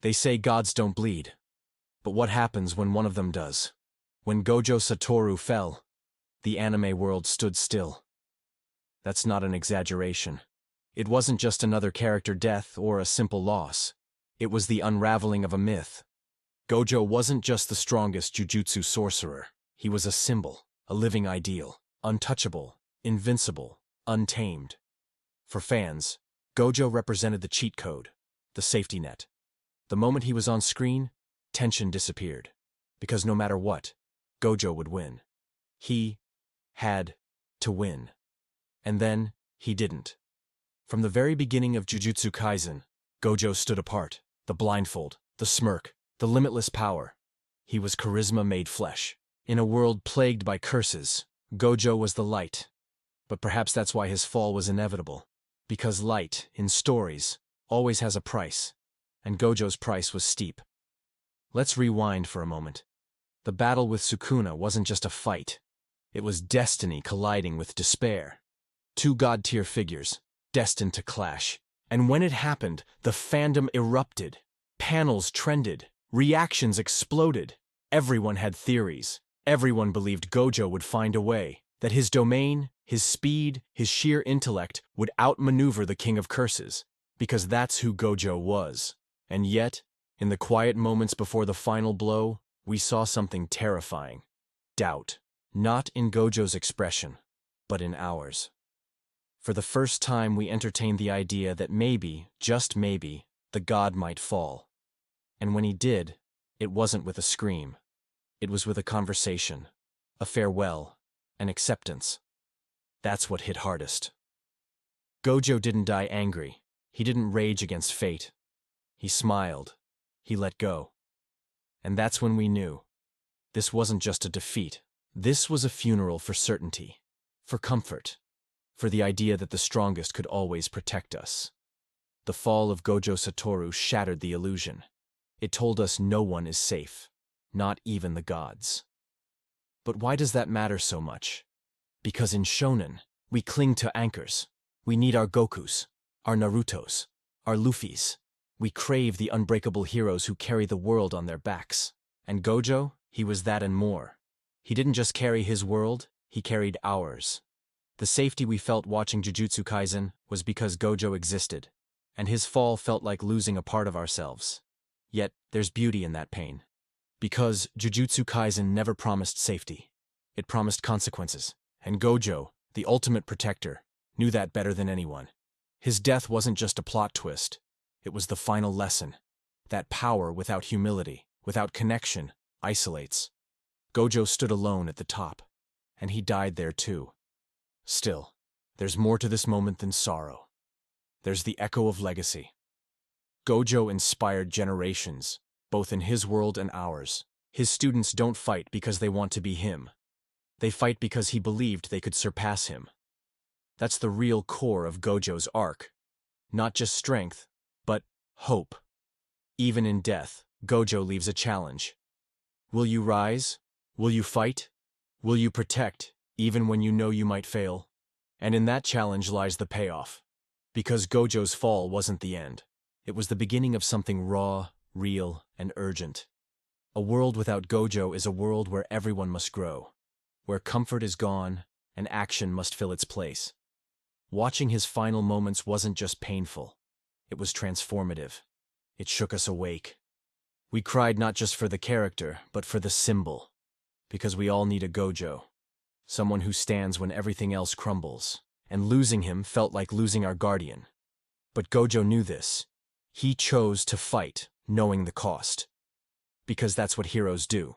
They say gods don't bleed. But what happens when one of them does? When Gojo Satoru fell, the anime world stood still. That's not an exaggeration. It wasn't just another character death or a simple loss. It was the unraveling of a myth. Gojo wasn't just the strongest Jujutsu sorcerer. He was a symbol, a living ideal, untouchable, invincible, untamed. For fans, Gojo represented the cheat code, the safety net. The moment he was on screen, tension disappeared. Because no matter what, Gojo would win. He had to win. And then, he didn't. From the very beginning of Jujutsu Kaisen, Gojo stood apart. The blindfold, the smirk, the limitless power. He was charisma made flesh. In a world plagued by curses, Gojo was the light. But perhaps that's why his fall was inevitable. Because light, in stories, always has a price. And Gojo's price was steep. Let's rewind for a moment. The battle with Sukuna wasn't just a fight. It was destiny colliding with despair. Two god-tier figures, destined to clash. And when it happened, the fandom erupted. Panels trended. Reactions exploded. Everyone had theories. Everyone believed Gojo would find a way. That his domain, his speed, his sheer intellect would outmaneuver the King of Curses. Because that's who Gojo was. And yet, in the quiet moments before the final blow, we saw something terrifying. Doubt. Not in Gojo's expression, but in ours. For the first time, we entertained the idea that maybe, just maybe, the god might fall. And when he did, it wasn't with a scream. It was with a conversation, a farewell, an acceptance. That's what hit hardest. Gojo didn't die angry. He didn't rage against fate. He smiled. He let go. And that's when we knew. This wasn't just a defeat. This was a funeral for certainty, for comfort, for the idea that the strongest could always protect us. The fall of Gojo Satoru shattered the illusion. It told us no one is safe, not even the gods. But why does that matter so much? Because in shonen, we cling to anchors. We need our Gokus, our Narutos, our Luffys. We crave the unbreakable heroes who carry the world on their backs. And Gojo, he was that and more. He didn't just carry his world, he carried ours. The safety we felt watching Jujutsu Kaisen was because Gojo existed, and his fall felt like losing a part of ourselves. Yet, there's beauty in that pain. Because Jujutsu Kaisen never promised safety. It promised consequences. And Gojo, the ultimate protector, knew that better than anyone. His death wasn't just a plot twist. It was the final lesson. That power without humility, without connection, isolates. Gojo stood alone at the top, and he died there too. Still, there's more to this moment than sorrow. There's the echo of legacy. Gojo inspired generations, both in his world and ours. His students don't fight because they want to be him. They fight because he believed they could surpass him. That's the real core of Gojo's arc. Not just strength, but hope. Even in death, Gojo leaves a challenge. Will you rise? Will you fight? Will you protect, even when you know you might fail? And in that challenge lies the payoff. Because Gojo's fall wasn't the end. It was the beginning of something raw, real, and urgent. A world without Gojo is a world where everyone must grow. Where comfort is gone, and action must fill its place. Watching his final moments wasn't just painful. It was transformative. It shook us awake. We cried not just for the character, but for the symbol. Because we all need a Gojo. Someone who stands when everything else crumbles. And losing him felt like losing our guardian. But Gojo knew this. He chose to fight, knowing the cost. Because that's what heroes do.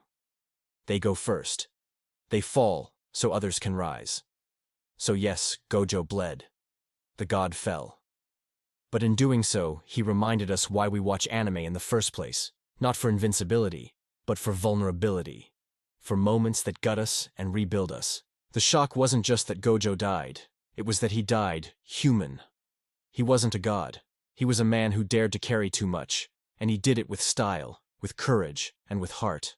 They go first. They fall, so others can rise. So yes, Gojo bled. The god fell. But in doing so, he reminded us why we watch anime in the first place. Not for invincibility, but for vulnerability. For moments that gut us and rebuild us. The shock wasn't just that Gojo died. It was that he died human. He wasn't a god. He was a man who dared to carry too much. And he did it with style, with courage, and with heart.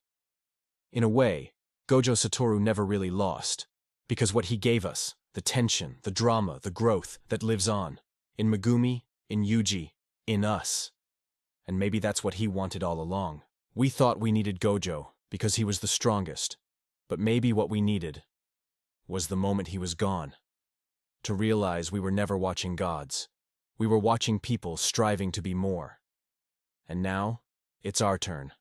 In a way, Gojo Satoru never really lost. Because what he gave us, the tension, the drama, the growth that lives on. In Megumi, in Yuji, in us. And maybe that's what he wanted all along. We thought we needed Gojo because he was the strongest. But maybe what we needed was the moment he was gone. To realize we were never watching gods. We were watching people striving to be more. And now, it's our turn.